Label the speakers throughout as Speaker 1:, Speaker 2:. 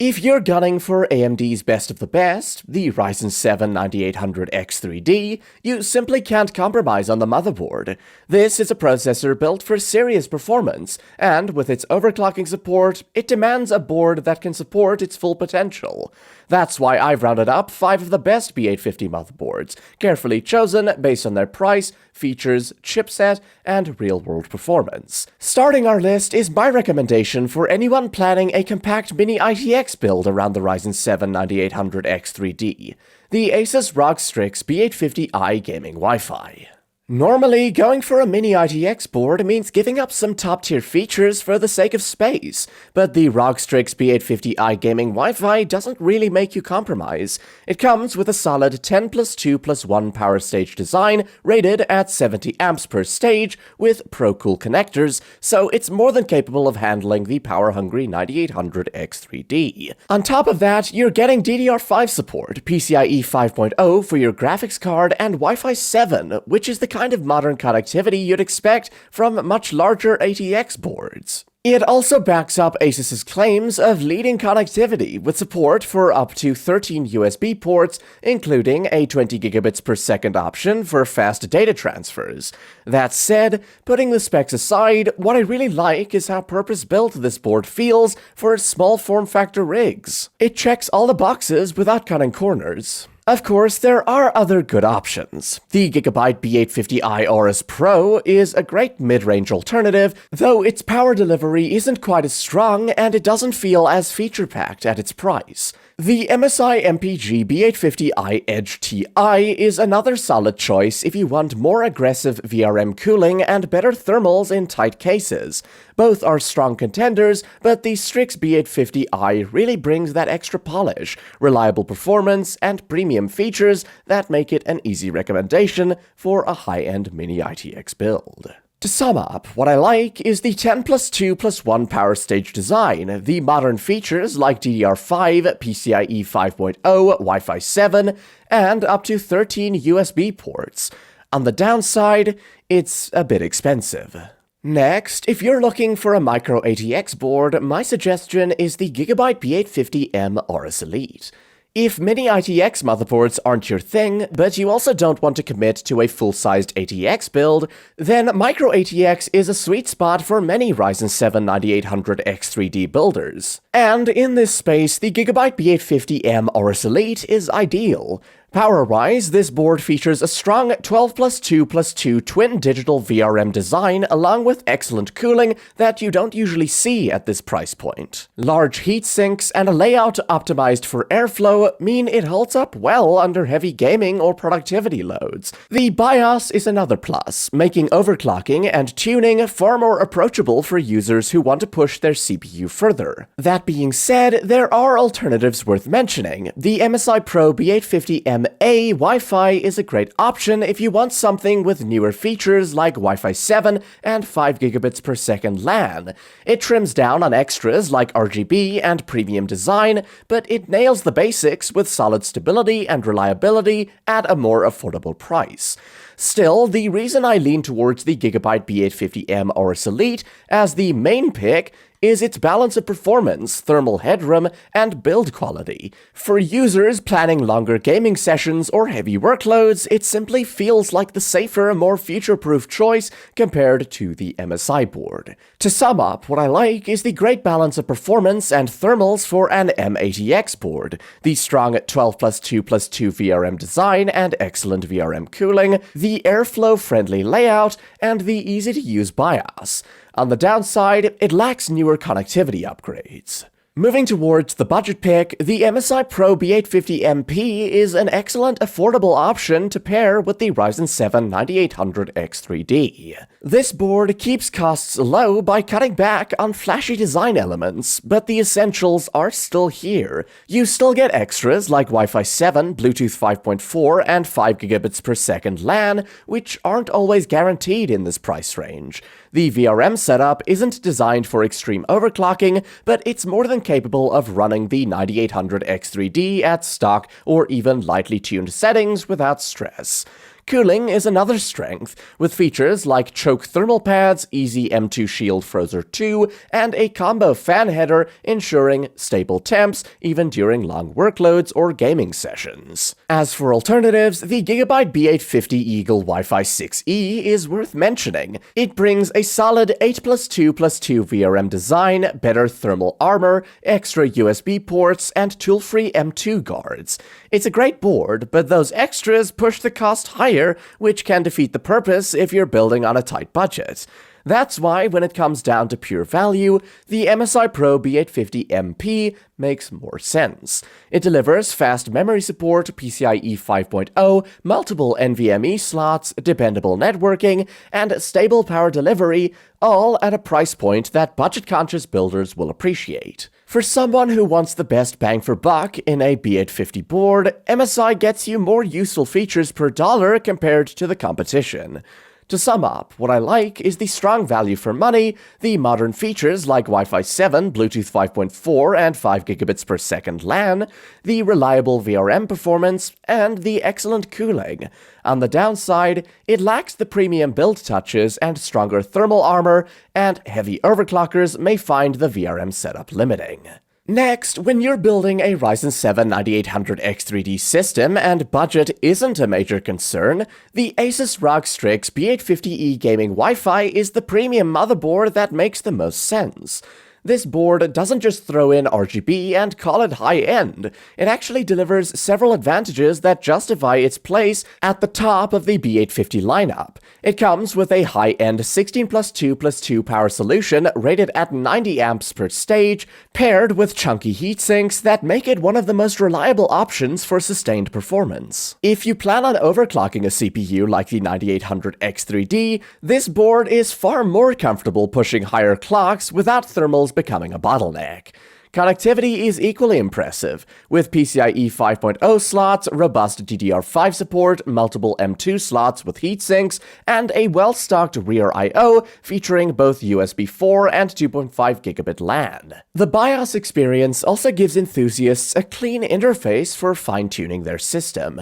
Speaker 1: If you're gunning for AMD's best of the best, the Ryzen 7 9800X3D, you simply can't compromise on the motherboard. This is a processor built for serious performance, and with its overclocking support, it demands a board that can support its full potential. That's why I've rounded up 5 of the best B850 motherboards, carefully chosen based on their price, features, chipset, and real-world performance. Starting our list is my recommendation for anyone planning a compact Mini ITX build around the Ryzen 7 9800X3D, the Asus ROG Strix B850i Gaming Wi-Fi. Normally, going for a Mini ITX board means giving up some top-tier features for the sake of space, but the ROG Strix B850i Gaming Wi-Fi doesn't really make you compromise. It comes with a solid 10+2+1 power stage design, rated at 70 amps per stage, with Pro-Cool connectors, so it's more than capable of handling the power-hungry 9800X3D. On top of that, you're getting DDR5 support, PCIe 5.0 for your graphics card, and Wi-Fi 7, which is the kind of modern connectivity you'd expect from much larger ATX boards. It also backs up Asus's claims of leading connectivity with support for up to 13 USB ports, including a 20 gigabits per second option for fast data transfers. That said, putting the specs aside, what I really like is how purpose-built this board feels for small form factor rigs. It checks all the boxes without cutting corners. Of course, there are other good options. The Gigabyte B850i Aorus Pro is a great mid-range alternative, though its power delivery isn't quite as strong and it doesn't feel as feature-packed at its price. The MSI MPG B850i Edge TI is another solid choice if you want more aggressive VRM cooling and better thermals in tight cases. Both are strong contenders, but the Strix B850i really brings that extra polish, reliable performance, and premium features that make it an easy recommendation for a high-end Mini ITX build. To sum up, what I like is the 10+2+1 power stage design, the modern features like DDR5, PCIe 5.0, Wi-Fi 7, and up to 13 USB ports. On the downside, it's a bit expensive. Next, if you're looking for a micro ATX board, my suggestion is the Gigabyte B850M Aorus Elite. If Mini ITX motherboards aren't your thing, but you also don't want to commit to a full-sized ATX build, then micro ATX is a sweet spot for many Ryzen 7 9800X3D builders. And in this space, the Gigabyte B850M Aorus Elite is ideal. Power-wise, this board features a strong 12+2+2 twin digital VRM design along with excellent cooling that you don't usually see at this price point. Large heat sinks and a layout optimized for airflow mean it holds up well under heavy gaming or productivity loads. The BIOS is another plus, making overclocking and tuning far more approachable for users who want to push their CPU further. That being said, there are alternatives worth mentioning. The MSI Pro B850M Wi-Fi is a great option if you want something with newer features like Wi-Fi 7 and 5 gigabits per second LAN. It trims down on extras like RGB and premium design, but it nails the basics with solid stability and reliability at a more affordable price. Still, the reason I lean towards the Gigabyte B850M Aorus Elite as the main pick is its balance of performance, thermal headroom, and build quality. For users planning longer gaming sessions or heavy workloads, it simply feels like the safer, more future-proof choice compared to the MSI board. To sum up, what I like is the great balance of performance and thermals for an mATX board, the strong 12+2+2 VRM design and excellent VRM cooling, the airflow-friendly layout, and the easy-to-use BIOS. On the downside, it lacks newer connectivity upgrades. Moving towards the budget pick, the MSI Pro B850MP is an excellent affordable option to pair with the Ryzen 7 9800X3D. This board keeps costs low by cutting back on flashy design elements, but the essentials are still here. You still get extras like Wi-Fi 7, Bluetooth 5.4, and 5 gigabits per second LAN, which aren't always guaranteed in this price range. The VRM setup isn't designed for extreme overclocking, but it's more than capable of running the 9800X3D at stock or even lightly tuned settings without stress. Cooling is another strength, with features like choke thermal pads, easy M2 shield Frozer 2, and a combo fan header ensuring stable temps even during long workloads or gaming sessions. As for alternatives, the Gigabyte B850 Eagle Wi-Fi 6E is worth mentioning. It brings a solid 8+2+2 VRM design, better thermal armor, extra USB ports, and tool-free M2 guards. It's a great board, but those extras push the cost higher, which can defeat the purpose if you're building on a tight budget. That's why, when it comes down to pure value, the MSI Pro B850 MP makes more sense. It delivers fast memory support, PCIe 5.0, multiple NVMe slots, dependable networking, and stable power delivery, all at a price point that budget-conscious builders will appreciate. For someone who wants the best bang for buck in a B850 board, MSI gets you more useful features per dollar compared to the competition. To sum up, what I like is the strong value for money, the modern features like Wi-Fi 7, Bluetooth 5.4, and 5 gigabits per second LAN, the reliable VRM performance, and the excellent cooling. On the downside, it lacks the premium build touches and stronger thermal armor, and heavy overclockers may find the VRM setup limiting. Next, when you're building a Ryzen 7 9800X3D system and budget isn't a major concern, the Asus ROG Strix B850E Gaming Wi-Fi is the premium motherboard that makes the most sense. This board doesn't just throw in RGB and call it high-end. It actually delivers several advantages that justify its place at the top of the B850 lineup. It comes with a high-end 16+2+2 power solution rated at 90 amps per stage, paired with chunky heatsinks that make it one of the most reliable options for sustained performance. If you plan on overclocking a CPU like the 9800X3D, this board is far more comfortable pushing higher clocks without thermals becoming a bottleneck. Connectivity is equally impressive, with PCIe 5.0 slots, robust DDR5 support, multiple M2 slots with heatsinks, and a well-stocked rear I/O featuring both USB 4 and 2.5 gigabit LAN. The BIOS experience also gives enthusiasts a clean interface for fine-tuning their system.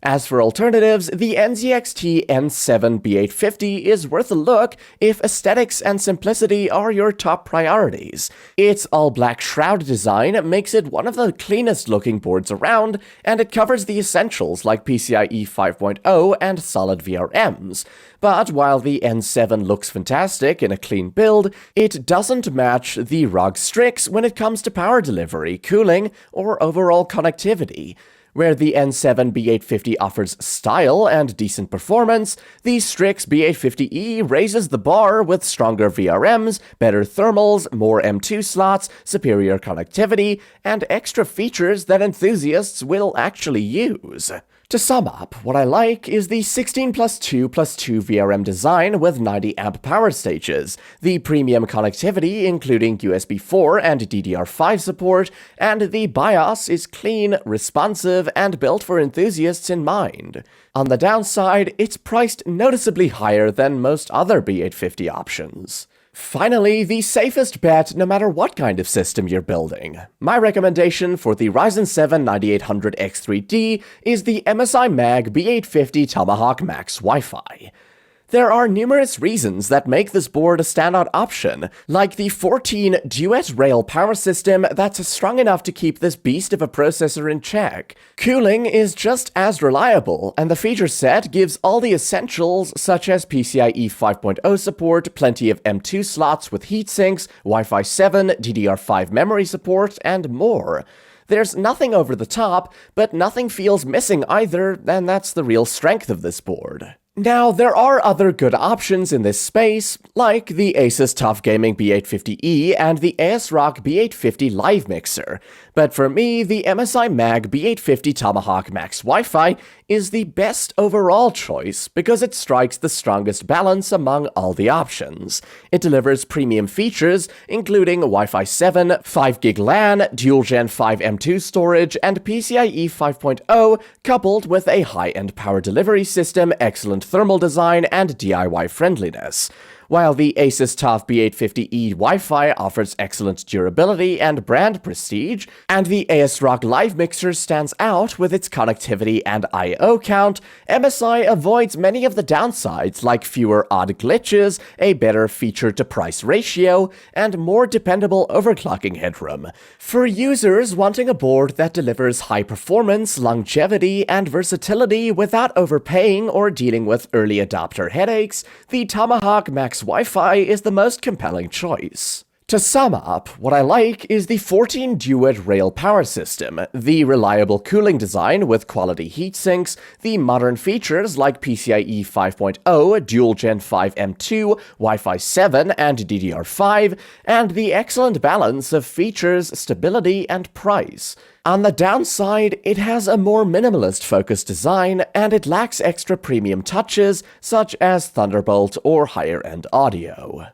Speaker 1: As for alternatives, the NZXT N7 B850 is worth a look if aesthetics and simplicity are your top priorities. Its all-black shroud design makes it one of the cleanest looking boards around, and it covers the essentials like PCIe 5.0 and solid VRMs. But while the N7 looks fantastic in a clean build, it doesn't match the ROG Strix when it comes to power delivery, cooling, or overall connectivity. Where the N7 B850 offers style and decent performance, the Strix B850E raises the bar with stronger VRMs, better thermals, more M2 slots, superior connectivity, and extra features that enthusiasts will actually use. To sum up, what I like is the 16+2+2 VRM design with 90 amp power stages, the premium connectivity including USB 4 and DDR5 support, and the BIOS is clean, responsive, and built for enthusiasts in mind. On the downside, it's priced noticeably higher than most other B850 options. Finally, the safest bet no matter what kind of system you're building. My recommendation for the Ryzen 7 9800X3D is the MSI Mag B850 Tomahawk Max Wi-Fi. There are numerous reasons that make this board a standout option, like the 14 duet rail power system that's strong enough to keep this beast of a processor in check. Cooling is just as reliable, and the feature set gives all the essentials such as PCIe 5.0 support, plenty of M2 slots with heatsinks, Wi-Fi 7, DDR5 memory support, and more. There's nothing over the top, but nothing feels missing either, and that's the real strength of this board. Now, there are other good options in this space, like the Asus TUF Gaming B850E and the ASRock B850 Live Mixer, but for me, the MSI Mag B850 Tomahawk Max Wi-Fi is the best overall choice because it strikes the strongest balance among all the options. It delivers premium features, including Wi-Fi 7, 5GB LAN, dual-gen 5 M2 storage, and PCIe 5.0, coupled with a high-end power delivery system, excellent thermal design, and DIY friendliness. while the Asus TUF B850E Wi-Fi offers excellent durability and brand prestige, and the ASRock Live Mixer stands out with its connectivity and I/O count, MSI avoids many of the downsides like fewer odd glitches, a better feature-to-price ratio, and more dependable overclocking headroom. For users wanting a board that delivers high performance, longevity, and versatility without overpaying or dealing with early adopter headaches, the Tomahawk Max Wi-Fi is the most compelling choice. To sum up, what I like is the 14-duet rail power system, the reliable cooling design with quality heatsinks, the modern features like PCIe 5.0, Dual Gen 5 M2, Wi-Fi 7, and DDR5, and the excellent balance of features, stability, and price. On the downside, it has a more minimalist-focused design, and it lacks extra premium touches such as Thunderbolt or higher-end audio.